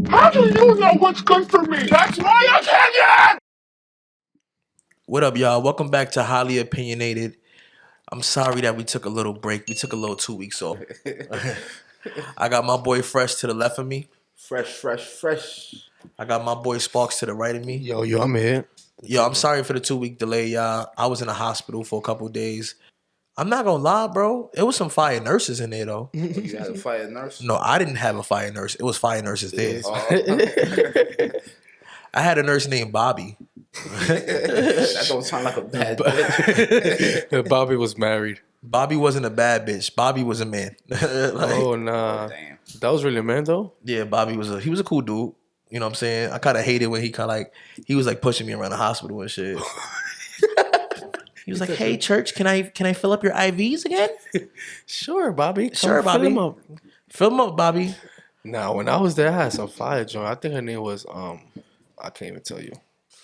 How do you know what's good for me? That's my opinion! What up, y'all? Welcome back to Highly Opinionated. I'm sorry that we took a little break. We took a little 2 weeks off. I got my boy Fresh to the left of me. Fresh. I got my boy Sparks to the right of me. Yo, I'm here. Yo, I'm sorry for the 2-week delay, y'all. I was in the hospital for a couple days. I'm not gonna lie, bro. It was some fire nurses in there, though. You had a fire nurse? No, I didn't have a fire nurse. It was fire nurses there. Oh. I had a nurse named Bobby. That don't sound like a bad bitch. Bobby was married. Bobby wasn't a bad bitch. Bobby was a man. Oh, nah. Damn. That was really a man, though? Yeah, Bobby was a cool dude. You know what I'm saying? I kind of hated when he was like pushing me around the hospital and shit. He was like, "Hey, church, can I fill up your IVs again?" Sure, Bobby. Sure, Bobby. Fill him up. Fill them up, Bobby. Nah, when I was there, I had some fire joint. I think her name was, I can't even tell you.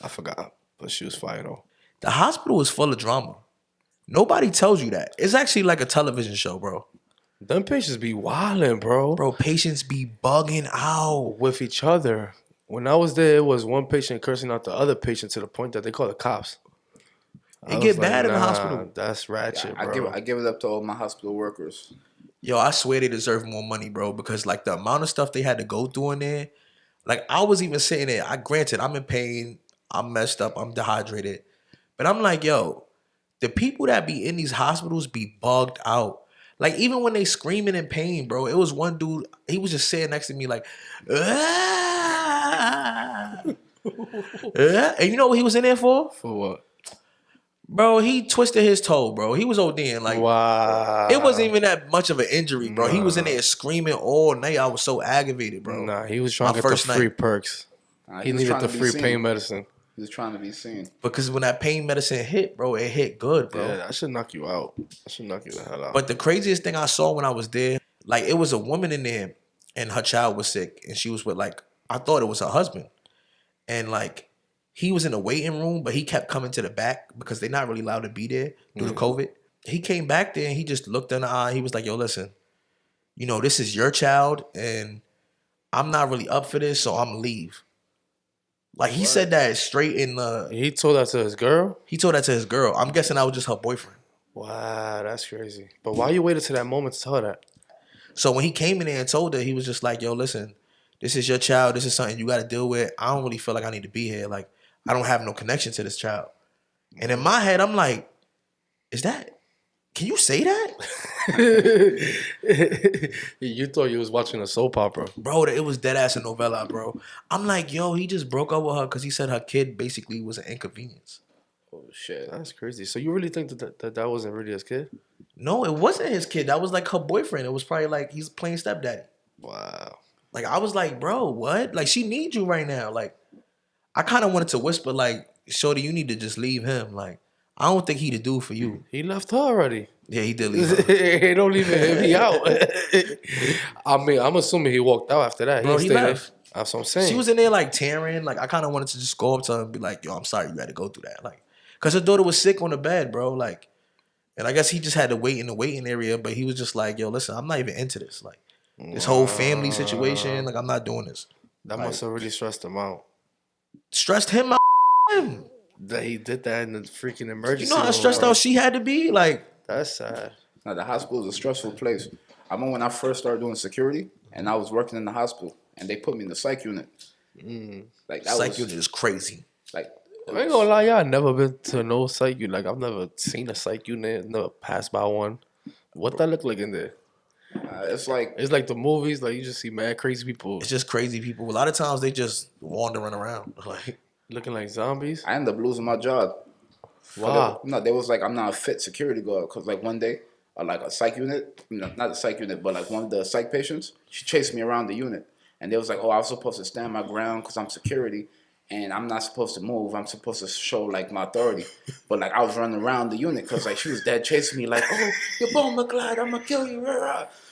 I forgot. But she was fire, though. The hospital is full of drama. Nobody tells you that. It's actually like a television show, bro. Them patients be wildin', bro. Bro, patients be bugging out. With each other. When I was there, it was one patient cursing out the other patient to the point that they called the cops. It get bad in the hospital. That's ratchet, I bro. give it up to all my hospital workers. Yo, I swear they deserve more money, bro, because like the amount of stuff they had to go through in there. Like I was even sitting there. Granted, I'm in pain. I'm messed up. I'm dehydrated. But I'm like, yo, the people that be in these hospitals be bugged out. Like even when they screaming in pain, bro. It was one dude. He was just sitting next to me like, ah. And you know what he was in there for? For what? Bro, he twisted his toe, bro. He was ODing. Like, wow. It wasn't even that much of an injury, bro. He was in there screaming all night. I was so aggravated, bro. Nah, he was trying to get the free perks. He needed the free pain medicine. He was trying to be seen. Because when that pain medicine hit, bro, it hit good, bro. Yeah, that should knock you out. That should knock you the hell out. But the craziest thing I saw when I was there, like it was a woman in there and her child was sick. And she was with like, I thought it was her husband. And like, he was in the waiting room, but he kept coming to the back because they're not really allowed to be there due to COVID. He came back there and he just looked in the eye. He was like, yo, listen, you know, this is your child and I'm not really up for this, so I'm gonna leave. Like he said that straight in the... He told that to his girl? He told that to his girl. I'm guessing that was just her boyfriend. Wow, that's crazy. But why you waited to that moment to tell her that? So when he came in there and told her, he was just like, yo, listen, this is your child. This is something you got to deal with. I don't really feel like I need to be here. Like, I don't have no connection to this child. And in my head, I'm like, can you say that? You thought you was watching a soap opera. Bro, it was dead ass a novella, bro. I'm like, yo, he just broke up with her because he said her kid basically was an inconvenience. Oh, shit. That's crazy. So you really think that wasn't really his kid? No, it wasn't his kid. That was like her boyfriend. It was probably like he's playing stepdaddy. Wow. Like, I was like, bro, what? Like, she needs you right now. Like, I kind of wanted to whisper, like, shorty, you need to just leave him. Like, I don't think he the dude for you. He left her already. Yeah, he did leave her. He don't leave me out. I mean, I'm assuming he walked out after that. Bro, he left. That's what I'm saying. She was in there, like, tearing. Like, I kind of wanted to just go up to her and be like, yo, I'm sorry you had to go through that. Like, because her daughter was sick on the bed, bro. Like, and I guess he just had to wait in the waiting area. But he was just like, yo, listen, I'm not even into this. Like, this whole family situation. Like, I'm not doing this. That must have really stressed him out. Stressed him out. That he did that in the freaking emergency. You know how room, stressed bro. out she had to be? Like, That's sad. Now, the hospital is a stressful place. I remember when I first started doing security and I was working in the hospital and they put me in the psych unit. Like that psych unit is crazy. Like, I ain't gonna lie, y'all. I've never been to no psych unit. Like, I've never seen a psych unit, never passed by one. What that look like in there? it's like the movies. Like, you just see mad crazy people It's just crazy people. A lot of times they just wandering around. Like, looking like zombies. I ended up losing my job. Wow. No, they was like, I'm not a fit security guard because like one day, like a psych unit, not a psych unit, but like one of the psych patients, she chased me around the unit, and they was like, oh, I was supposed to stand my ground because I'm security, and I'm not supposed to move. I'm supposed to show like my authority, but like I was running around the unit because like she was dead chasing me like, oh, you're Bone McGlide, I'm gonna kill you.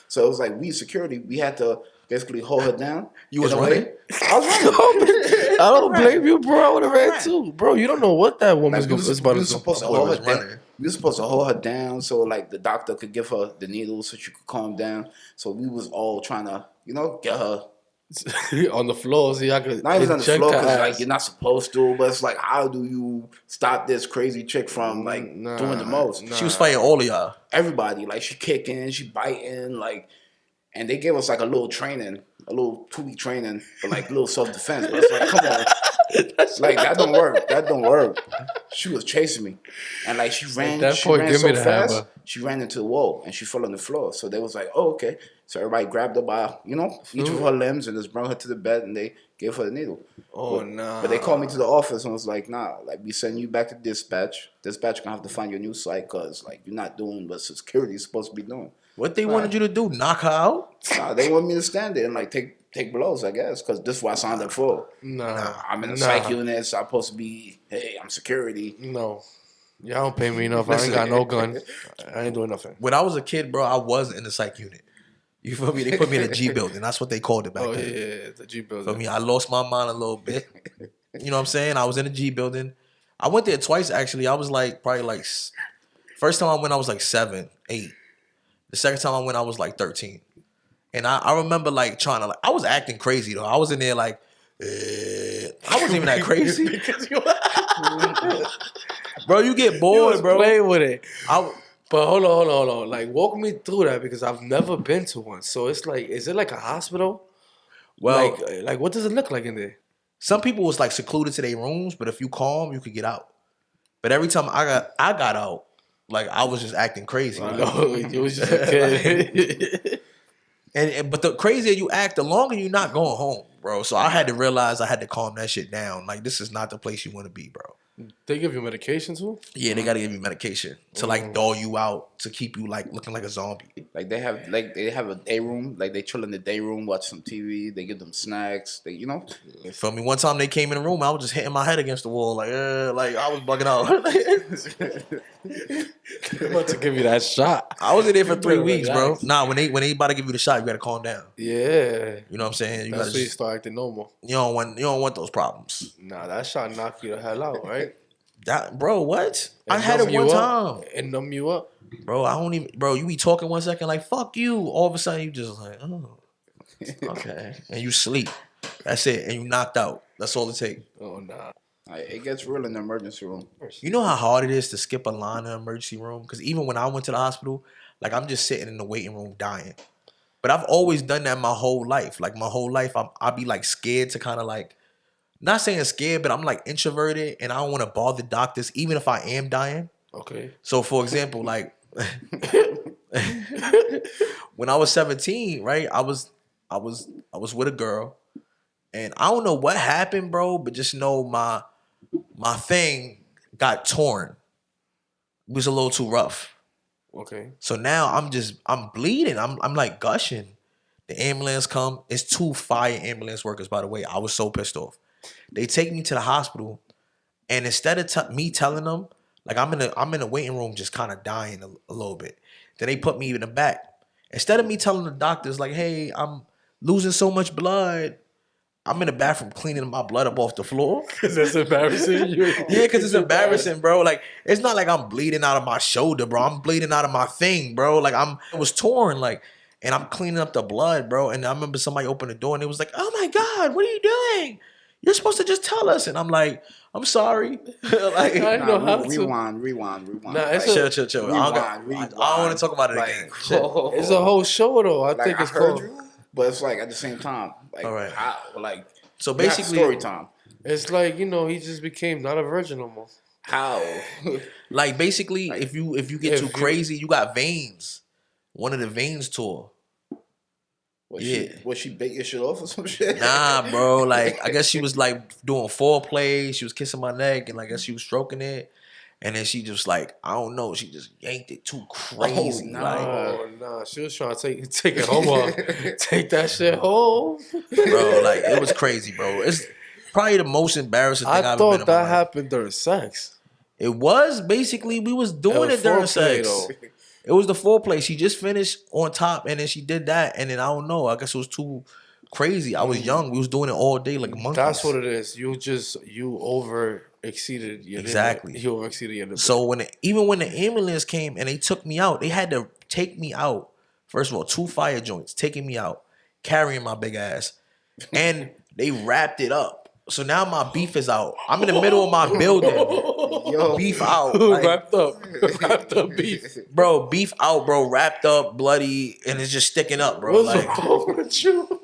So it was like we security, we had to basically hold her down. you was running? I was running. I don't blame you, bro. I would have ran too, bro. You don't know what that woman's Like, we is about was to do. supposed to Oh, it hold was her down. running. we were supposed to hold her down so like the doctor could give her the needle so she could calm down. So we was all trying to, get her. On the floor, so y'all could Not even on the inject floor her because ass. like you're not supposed to, but it's like how do you stop this crazy chick from like doing the most? She was fighting all of y'all. Everybody, like she kicking, she biting, like, and they gave us like a little training, a little 2-week training for like little self defense. But it's like, come on, like that don't work. That don't work. She was chasing me, and like she ran so fast, she ran into the wall and she fell on the floor. So they was like, oh okay. So everybody grabbed her by each of her limbs and just brought her to the bed and they gave her the needle. But they called me to the office and was like, nah, like we send you back to dispatch. Dispatch gonna have to find your new psych because like you're not doing what security is supposed to be doing. What they wanted you to do? Knock her out? Nah, they want me to stand there and like take blows, I guess, because this is what I signed up for. Nah, I'm in a psych unit, so I'm supposed to be, hey, I'm security. No. Y'all don't pay me enough. I ain't got no gun. I ain't doing nothing. When I was a kid, bro, I was in the psych unit. You feel me? They put me in a G building. That's what they called it back then. Yeah, the G building. For me, I lost my mind a little bit. You know what I'm saying? I was in the G building. I went there twice, actually. I was like, probably like, first time I went, I was like 7, 8. The second time I went, I was like 13. And I remember like trying to, like, I was acting crazy though. I was in there like, I wasn't even that crazy. Bro, you get bored, bro. Play with it. But hold on. Like, walk me through that because I've never been to one. So it's like, is it like a hospital? Well, like what does it look like in there? some people was like secluded to their rooms, but if you calm, you could get out. But every time I got out, like I was just acting crazy. No, it was just a kid. But the crazier you act, the longer you're not going home, bro. So I had to realize I had to calm that shit down. Like this is not the place you want to be, bro. They give you medication too? Yeah, they gotta give you medication to like dull you out, to keep you like looking like a zombie. Like they have a day room, like they chill in the day room, watch some TV. They give them snacks. You feel me? One time they came in the room, I was just hitting my head against the wall, like I was bugging out. I'm about to give you that shot. I was in there for 3 weeks, bro. Nah, when they about to give you the shot, you gotta calm down. Yeah, you know what I'm saying. That's when you start acting normal. You don't want those problems. Nah, that shot knock you the hell out, right? That, bro, what? I had it one time. And numb you up. Bro, I don't even, bro, you be talking 1 second like, fuck you. All of a sudden, you just like, oh, okay. And you sleep. That's it. And you knocked out. That's all it takes. Oh, nah. It gets real in the emergency room. You know how hard it is to skip a line in the emergency room? Because even when I went to the hospital, like, I'm just sitting in the waiting room dying. But I've always done that my whole life. Like, my whole life, I'll be, like, scared to kind of, like, not saying scared, but I'm like introverted and I don't want to bother doctors, even if I am dying. Okay. So for example, like when I was 17, right? I was with a girl, and I don't know what happened, bro, but just know my thing got torn. It was a little too rough. Okay. So now I'm bleeding. I'm like gushing. The ambulance come. It's 2 fire ambulance workers, by the way. I was so pissed off. They take me to the hospital, and instead of me telling them, like I'm in a waiting room, just kind of dying a little bit. Then they put me in the back. Instead of me telling the doctors, like, hey, I'm losing so much blood, I'm in the bathroom cleaning my blood up off the floor. Because that's embarrassing. Yeah, because it's embarrassing, bro. Like, it's not like I'm bleeding out of my shoulder, bro. I'm bleeding out of my thing, bro. Like, it was torn, like, and I'm cleaning up the blood, bro. And I remember somebody opened the door, and it was like, oh my God, what are you doing? You're supposed to just tell us. And I'm like, I'm sorry. Like, I know how to. Rewind. Nah, it's chill. I don't want to talk about it again. It's a whole show, though. I think it's called. But it's like at the same time. Like, all right. So basically, story time. It's like, he just became not a virgin no more. How? Like, basically, if you get too crazy, you got veins. One of the veins tore. Was she bait your shit off or some shit? Nah, bro. Like, I guess she was like doing foreplay. She was kissing my neck, and I guess she was stroking it. And then she just like, I don't know, she just yanked it too crazy. Nah. She was trying to take it home. Take that shit home. Bro, like, it was crazy, bro. It's probably the most embarrassing thing I've ever been in my life. I thought that happened during sex. It was basically, we was doing it during sex. Though. It was the foreplay. She just finished on top, and then she did that, and then I don't know. I guess it was too crazy. I was young. We was doing it all day like monkeys. That's what it is. You exceeded your Exactly. limit. You over exceeded your limit. So even when the ambulance came and they took me out, they had to take me out. First of all, 2 fire joints taking me out, carrying my big ass, and they wrapped it up. So now my beef is out. I'm in the middle of my building. Yo, Beef out. Like, wrapped up beef. bro, beef out, bro, wrapped up, bloody, and it's just sticking up, bro. What's Like, wrong with you?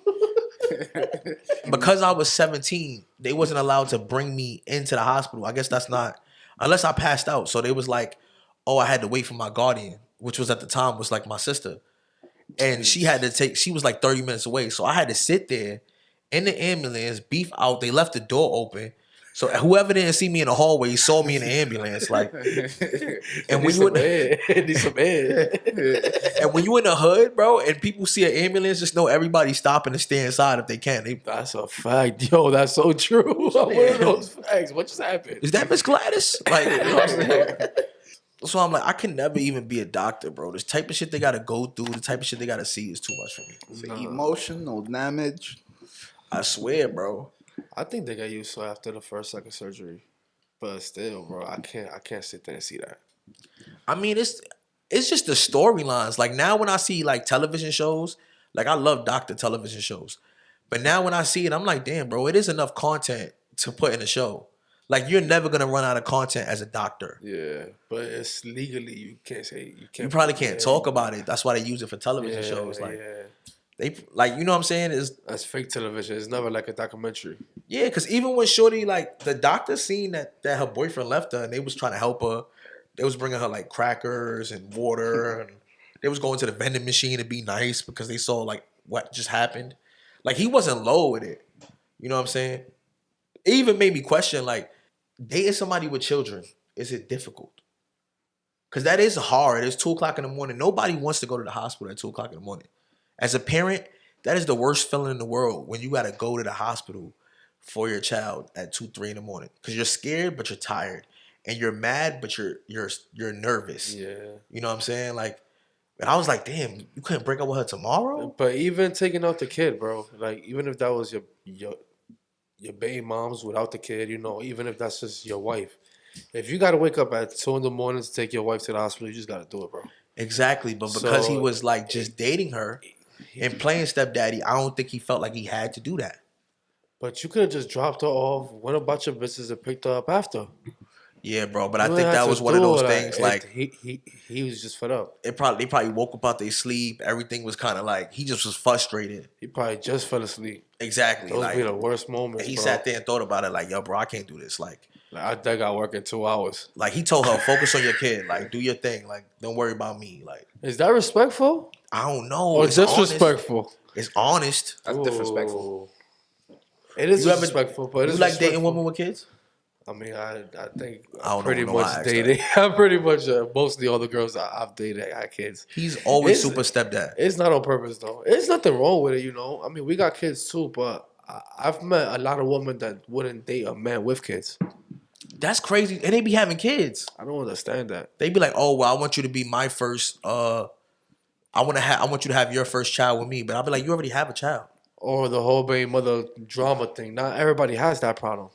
because I was 17, they wasn't allowed to bring me into the hospital. I guess that's not, unless I passed out. So they was like, oh, I had to wait for my guardian, which was at the time was like my sister. And she was like 30 minutes away. So I had to sit there in the ambulance, beef out. They left the door open. So whoever didn't see me in the hallway saw me in the ambulance. Like, and when you in and when you in the hood, bro, and people see an ambulance, just know everybody stopping to stay inside if they can. That's a fact. Yo, that's so true. One of those facts. What just happened? Is that Miss Gladys? Like, you know what I'm saying? So I'm like, I can never even be a doctor, bro. This type of shit they gotta go through, the type of shit they gotta see is too much for me. It's emotional damage. I swear, bro. I think they got used to after the first, second surgery. But still, bro, I can't sit there and see that. I mean, it's just the storylines. Like now when I see like television shows, like I love doctor television shows. But now when I see it, I'm like, damn, bro, it is enough content to put in a show. Like you're never gonna run out of content as a doctor. Yeah, but it's legally you can't say You probably can't talk about it. That's why they use it for television shows. Like they like, you know what I'm saying? That's fake television. It's never like a documentary. Yeah, because even when Shorty, like the doctor seen that her boyfriend left her and they was trying to help her, they was bringing her like crackers and water and they was going to the vending machine to be nice because they saw like what just happened. Like he wasn't low with it. You know what I'm saying? It even made me question like, dating somebody with children, is it difficult? Because that is hard. It's 2 o'clock in the morning. Nobody wants to go to the hospital at 2 o'clock in the morning. As a parent, that is the worst feeling in the world when you got to go to the hospital for your child at 2, 3 in the morning. Because you're scared, but you're tired. And you're mad, but you're nervous. Yeah. You know what I'm saying? Like, and I was like, damn, you couldn't break up with her tomorrow? But even taking out the kid, bro, like even if that was your baby mom's without the kid, you know, even if that's just your wife. If you got to wake up at 2 in the morning to take your wife to the hospital, you just got to do it, bro. Exactly. But because he was like just dating her and playing stepdaddy, I don't think he felt like he had to do that. But you could have just dropped her off, went about your business, and picked her up after. Yeah, bro. But I think that was one of those things. Like he was just fed up. They probably woke up out their sleep. Everything was kind of like he just was frustrated. He probably just fell asleep. Exactly. Those be the worst moments. He bro. sat there and thought about it. Like, yo, bro, I can't do this. Like I got work in 2 hours. Like he told her, focus on your kid. Like, do your thing. Like, don't worry about me. Like, is that respectful? I don't know. Or disrespectful? Honest. It's honest. That's disrespectful. It is disrespectful, but you like dating women with kids? I mean, I think I pretty much dating. I'm pretty much mostly all the girls I've dated got kids. He's always super stepdad. It's not on purpose though. There's nothing wrong with it, you know. I mean, we got kids too, but I've met a lot of women that wouldn't date a man with kids. That's crazy, and they be having kids. I don't understand that. They be like, "Oh, well, I want you to be my first. I want you to have your first child with me." But I'll be like, "You already have a child." Or the whole baby mother drama thing. Not everybody has that problem.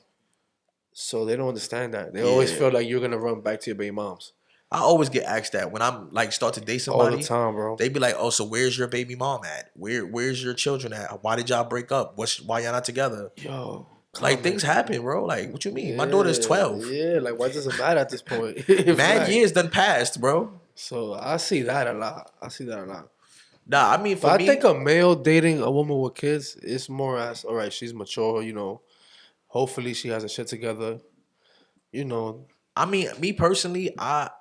So they don't understand that. They always feel like you're gonna run back to your baby moms. I always get asked that when I'm like start to date somebody. All the time, bro. They be like, "Oh, so where's your baby mom at? Where's your children at? Why did y'all break up? Why y'all not together?" Yo, like things happen, bro. Like what you mean? My daughter's 12. Yeah, like why does it matter at this point? Mad years done passed, bro. So I see that a lot. Nah, I mean, I think a male dating a woman with kids is more as, all right, she's mature, you know. Hopefully she has her shit together. You know. I mean, me personally, I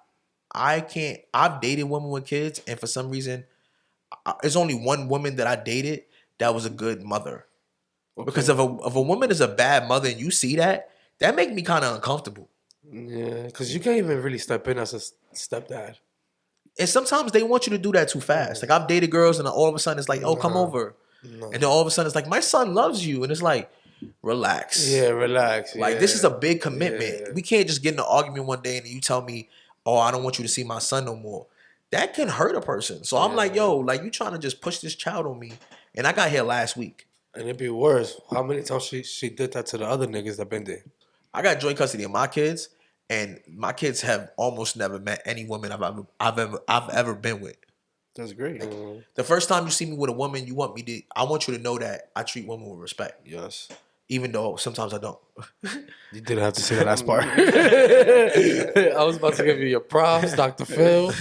can't. I've dated women with kids, and for some reason, there's only one woman that I dated that was a good mother. Okay. Because if a woman is a bad mother and you see that make me kind of uncomfortable. Yeah, because you can't even really step in as a stepdad. And sometimes they want you to do that too fast. Like I've dated girls, and all of a sudden it's like, "Oh, come over," and then all of a sudden it's like, "My son loves you," and it's like, relax. Yeah, relax. Like this is a big commitment. Yeah. We can't just get in an argument one day and you tell me, "Oh, I don't want you to see my son no more." That can hurt a person. So I'm like, "Yo, like you trying to just push this child on me?" And I got here last week. And it'd be worse. How many times she did that to the other niggas that been there? I got joint custody of my kids, and my kids have almost never met any woman I've ever been with. That's great. The first time you see me with a woman, I want you to know that I treat women with respect. Yes. Even though sometimes I don't. You didn't have to say the last part. I was about to give you your props, Dr. Phil.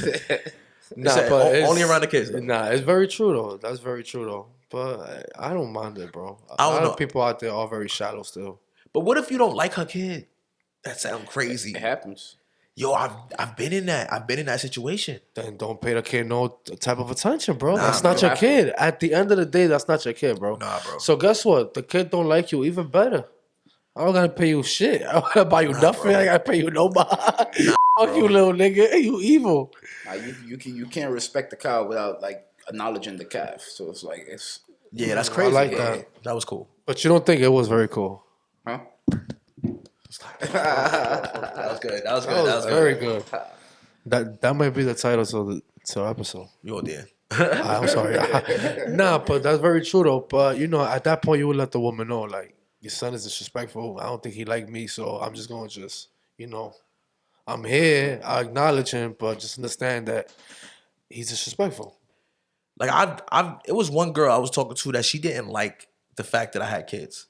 Nah, but only around the kids, though. Nah, it's very true though. That's very true though. But I don't mind it, bro. A lot of people out there are very shallow still. But what if you don't like her kid? That sounds crazy. It happens. Yo, I've been in that. I've been in that situation. Then don't pay the kid no type of attention, bro. Nah, that's not bro. your kid. At the end of the day, that's not your kid, bro. Nah, bro. So guess what? The kid don't like you even better. I don't gotta pay you shit. I don't gotta buy you nothing. Bro. I gotta pay you nobody. Fuck you, little nigga. You evil. You can't respect the cow without like acknowledging the calf. So it's like Yeah, that's crazy. I like Yeah, that. That was cool. But you don't think it was very cool? huh? That was good. That was good. That was very good. That might be the title to the episode. Yo, dear. I'm sorry. Nah, but that's very true though. But you know, at that point, you would let the woman know, like, your son is disrespectful. I don't think he liked me, so I'm just gonna I'm here. I acknowledge him, but just understand that he's disrespectful. Like it was one girl I was talking to that she didn't like the fact that I had kids.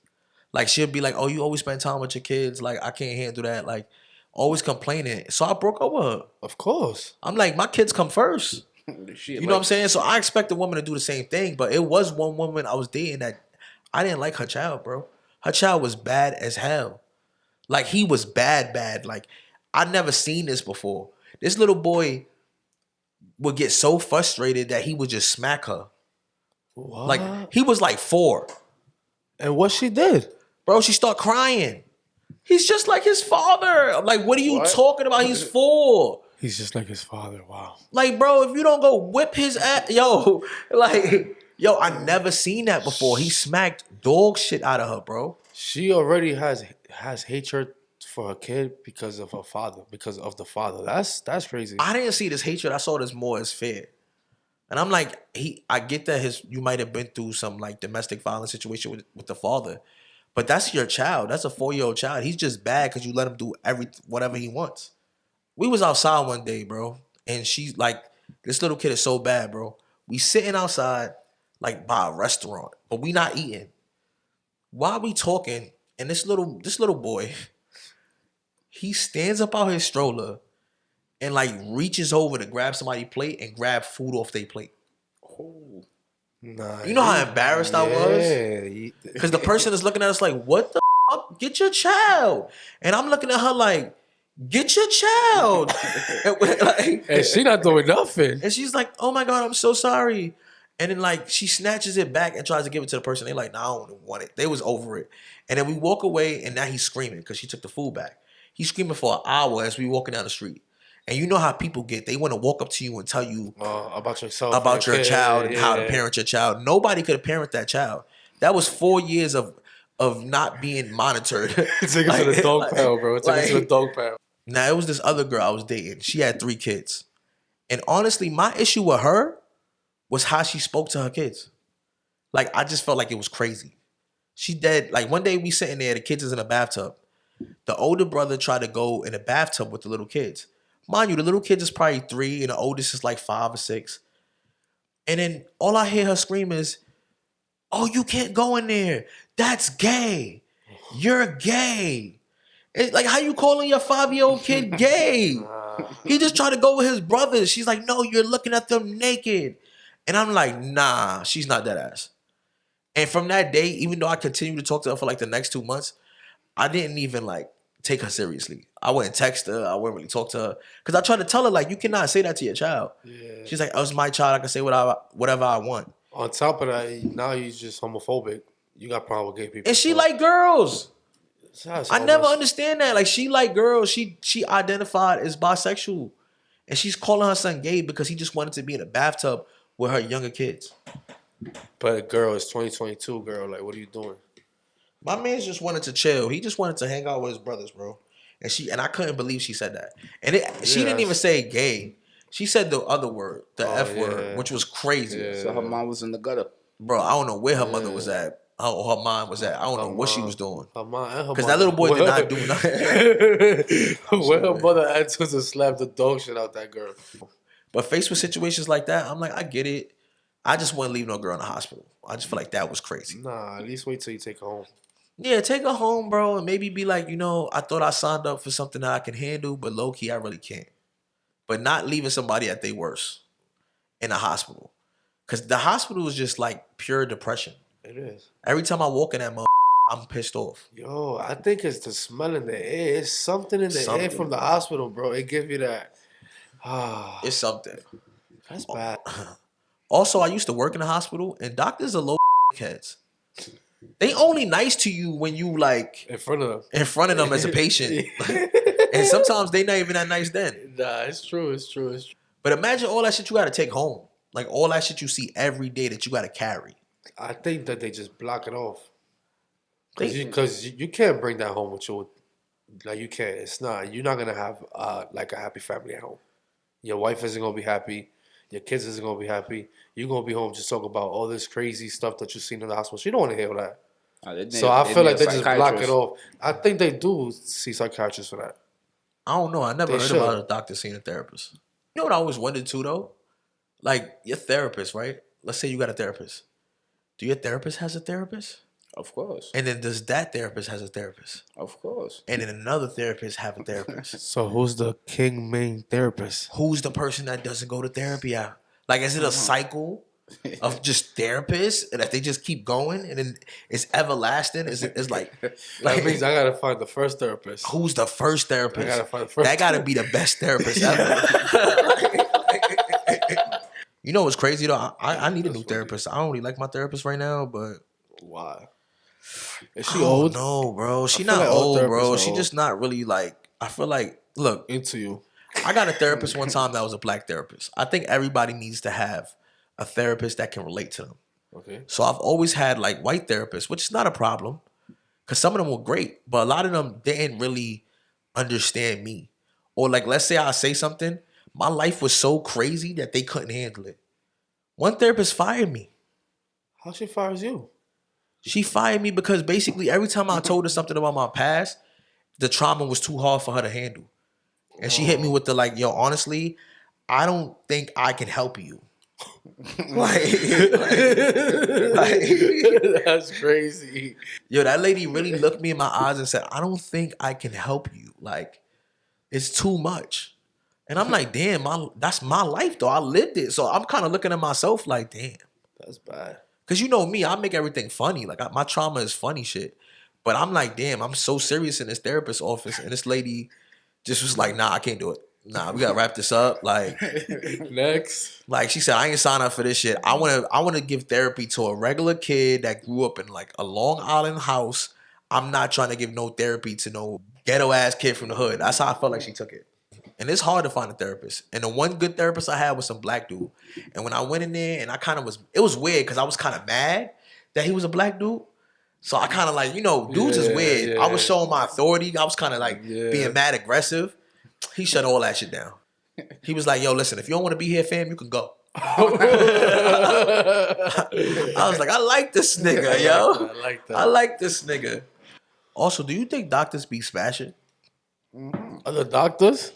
Like she'd be like, "Oh, you always spend time with your kids. Like I can't handle that. Like always complaining." So I broke up with her. Of course. I'm like, my kids come first. You know what I'm saying? So I expect the woman to do the same thing. But it was one woman I was dating that I didn't like her child, bro. Her child was bad as hell. Like he was bad. Like I never seen this before. This little boy would get so frustrated that he would just smack her. What? Like he was like 4. And what she did? Bro, she start crying. He's just like his father. I'm like, what are you talking about? He's 4. He's just like his father. Wow. Like, bro, if you don't go whip his ass, yo, I never seen that before. He smacked dog shit out of her, bro. She already has hatred for her kid because of her father, because of the father. That's crazy. I didn't see this hatred. I saw this more as fear. And I'm like, I get that you might have been through some like domestic violence situation with the father, but that's your child. That's a 4-year-old child. He's just bad because you let him do whatever he wants. We was outside one day, bro, and she's like, this little kid is so bad, bro. We sitting outside like by a restaurant, but we not eating. While we talking, and this little boy, he stands up out his stroller and like reaches over to grab somebody's plate and grab food off their plate. Oh. Nah, You know how embarrassed I was? Because the person is looking at us like, what the fuck? Get your child. And I'm looking at her like, get your child. And she not doing nothing. And she's like, oh my God, I'm so sorry. And then like she snatches it back and tries to give it to the person. They're like, nah, I don't want it. They was over it. And then we walk away and now he's screaming because she took the food back. He's screaming for an hour as we walking down the street. And you know how people get. They want to walk up to you and tell you about yourself, about your child and how to parent your child. Nobody could have parented that child. That was 4 years of not being monitored. Take it to the dog pound, bro. Take it to the dog pound. Now, it was this other girl I was dating. She had 3 kids. And honestly, my issue with her was how she spoke to her kids. Like, I just felt like it was crazy. She did, like, one day we sitting there, the kids is in a bathtub. The older brother tried to go in a bathtub with the little kids. Mind you, the little kid is probably 3 and the oldest is like 5 or 6. And then all I hear her scream is, oh, you can't go in there. That's gay. You're gay. It's like, how you calling your 5-year-old kid gay? He just tried to go with his brothers. She's like, no, you're looking at them naked. And I'm like, nah, she's not that ass. And from that day, even though I continued to talk to her for like the next 2 months, I didn't even like take her seriously. I wouldn't text her. I wouldn't really talk to her. Because I tried to tell her, like, you cannot say that to your child. Yeah. She's like, oh, it's my child. I can say whatever I want. On top of that, now you're just homophobic. You got problem with gay people. And she like girls. I never understand that. Like, she like girls. She identified as bisexual. And she's calling her son gay because he just wanted to be in a bathtub with her younger kids. But girl, it's 2022, girl. Like, what are you doing? My man just wanted to chill. He just wanted to hang out with his brothers, bro. And I couldn't believe she said that. And she didn't even say gay. She said the other word, the F word, which was crazy. Yeah. So her mom was in the gutter. Bro, I don't know where her mother was at. how her mind was at. I don't know Her what she mom. was doing. Her mom and her Because that little boy did not do nothing. When her mother enters and slap the dog shit out that girl. But faced with situations like that, I'm like, I get it. I just wouldn't leave no girl in the hospital. I just feel like that was crazy. Nah, at least wait till you take her home. Yeah, take her home, bro, and maybe be like, I thought I signed up for something that I can handle, but low key, I really can't. But not leaving somebody at their worst in a hospital. Because the hospital is just like pure depression. It is. Every time I walk in that I'm pissed off. Yo, I think it's the smell in the air. It's something in the air from the hospital, bro. It gives you that. It's something. That's bad. Also, I used to work in the hospital, and doctors are low heads. They only nice to you when you like In front of them. In front of them as a patient. And sometimes they not even that nice then. Nah, it's true. But imagine all that shit you got to take home. Like all that shit you see every day that you got to carry. I think that they just block it off. Because you can't bring that home with you. Like you can't. It's not. You're not gonna have like a happy family at home. Your wife isn't gonna be happy. Your kids isn't gonna be happy. You're gonna be home just talking about all this crazy stuff that you've seen in the hospital. She don't want to hear that. So I feel like they just block it off. I think they do see psychiatrists for that. I don't know. I never heard about a doctor seeing a therapist. You know what I always wondered too though? Like your therapist, right? Let's say you got a therapist. Do your therapist has a therapist? Of course. And then does that therapist has a therapist? Of course. And then another therapist have a therapist. So who's the king main therapist? Who's the person that doesn't go to therapy out? Like, is it a cycle of just therapists and that they just keep going and then it's everlasting? It's like That means I gotta find the first therapist. Who's the first therapist? I gotta find the first. That gotta be the best therapist ever. You know what's crazy though? I need a new therapist. I don't really like my therapist right now, but why? Is she old? No, bro. She I feel not like old old, bro. therapists are She old. just not really like. I feel like look. Into you. I got a therapist one time that was a black therapist. I think everybody needs to have a therapist that can relate to them. Okay. So I've always had like white therapists, which is not a problem because some of them were great, but a lot of them didn't really understand me. Or like, let's say I say something, my life was so crazy that they couldn't handle it. One therapist fired me. How she fires you? She fired me because basically every time I told her something about my past, the trauma was too hard for her to handle. And she hit me with the like, yo, honestly, I don't think I can help you. That's crazy. Yo, that lady really looked me in my eyes and said, I don't think I can help you. Like, it's too much. And I'm like, damn, that's my life though. I lived it. So I'm kind of looking at myself like, damn. That's bad. Because you know me, I make everything funny. Like, my trauma is funny shit. But I'm like, damn, I'm so serious in this therapist's office. And this lady just was like, nah, I can't do it. Nah, we gotta wrap this up. Like, Next. like she said, I ain't sign up for this shit. I wanna give therapy to a regular kid that grew up in like a Long Island house. I'm not trying to give no therapy to no ghetto ass kid from the hood. That's how I felt like she took it. And it's hard to find a therapist. And the one good therapist I had was some black dude. And when I went in there, and it was weird because I was kind of mad that he was a black dude. So I kind of like, dudes is weird. Yeah. I was showing my authority. I was kind of like being mad aggressive. He shut all that shit down. He was like, yo, listen, if you don't want to be here, fam, you can go. I was like, I like this nigga, yo. I like that. I like this nigga. Also, do you think doctors be smashing? Other doctors?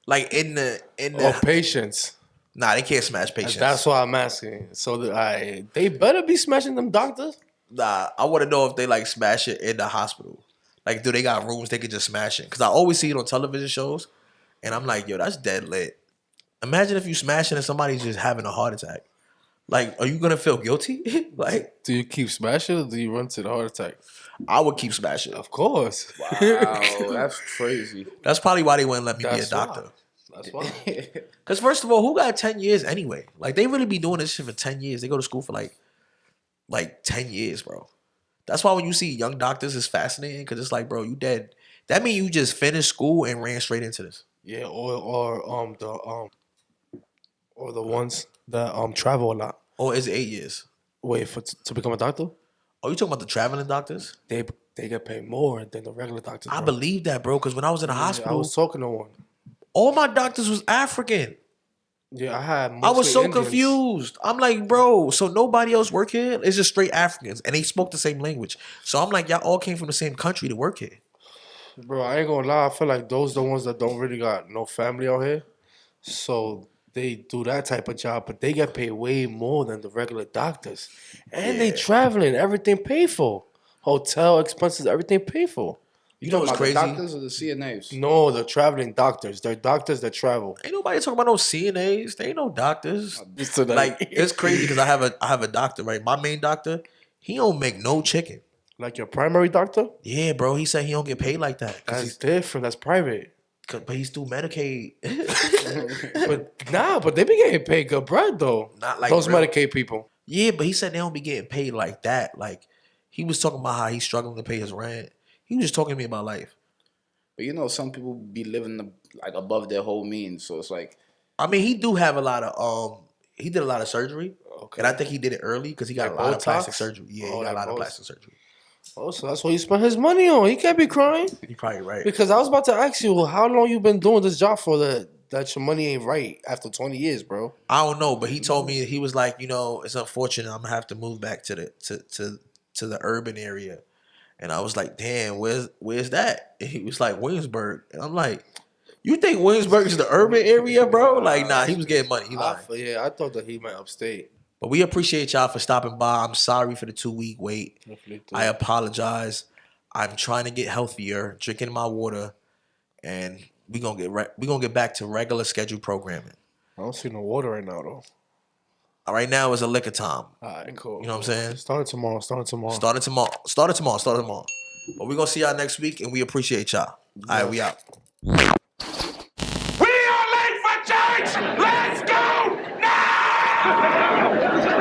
Like in Or the patients? Nah, they can't smash patients. That's why I'm asking. So they better be smashing them doctors? Nah, I want to know if they like smash it in the hospital. Like, do they got rooms they could just smash it? Because I always see it on television shows, and I'm like, yo, that's dead lit. Imagine if you smash it and somebody's just having a heart attack. Like, are you gonna feel guilty? Like, Do you keep smashing or do you run to the heart attack? I would keep smashing. Of course. Wow, that's crazy. That's probably why they wouldn't let me be a That's doctor. why. That's why. Because first of all, who got 10 years anyway? Like, they really be doing this shit for 10 years. They go to school for like 10 years, bro. That's why when you see young doctors, it's fascinating because it's like, bro, you dead. That means you just finished school and ran straight into this. Yeah, or the ones that travel a lot. Or is it 8 years? Wait, to become a doctor? Oh, you talking about the traveling doctors? They get paid more than the regular doctors. I bro. believe that, bro, because when I was in the I hospital, was talking to one. all my doctors was African. Yeah, I had. I was so Indians. confused. I'm like, bro, so nobody else work here? It's just straight Africans, and they spoke the same language. So I'm like, y'all all came from the same country to work here. Bro, I ain't gonna lie. I feel like those the ones that don't really got no family out here. So they do that type of job, but they get paid way more than the regular doctors. And they traveling, everything paid for. Hotel expenses, everything paid for. You know what's About crazy? the doctors or the CNAs? No, the traveling doctors. They're doctors that travel. Ain't nobody talking about no CNAs. They ain't no doctors. So Like it's crazy because I have a doctor, right? My main doctor, he don't make no chicken. like your primary doctor? Yeah, bro. He said he don't get paid like that. That's different. That's private. But he's through Medicaid. But they be getting paid good bread though. Not like those real. Medicaid people. Yeah, but he said they don't be getting paid like that. Like he was talking about how he's struggling to pay his rent. He was just talking to me about life. But you know, some people be living like above their whole means. So it's like, I mean, he do have a lot of he did a lot of surgery. Okay. And I think he did it early because he got Like a lot of Botox? plastic surgery. Yeah, Oh, he got a like lot of Botox. plastic surgery. Oh, so that's what he spent his money on. He can't be crying. You're probably right. Because I was about to ask you, how long you been doing this job for that your money ain't right after 20 years, bro? I don't know, but he told me he was like, it's unfortunate. I'm gonna have to move back to the urban area, and I was like, damn, where's that? And he was like, Williamsburg, and I'm like, you think Williamsburg is the urban area, bro? Like, nah, he was getting money. He lied. I thought that he meant upstate. But we appreciate y'all for stopping by. I'm sorry for the 2-week wait. I apologize. I'm trying to get healthier, drinking my water, and we gonna get back to regular scheduled programming. I don't see no water right now, though. Right now is a liquor time. All right, cool. You know what I'm saying? Starting tomorrow. Started tomorrow. But we're gonna see y'all next week, and we appreciate y'all. All right, we out.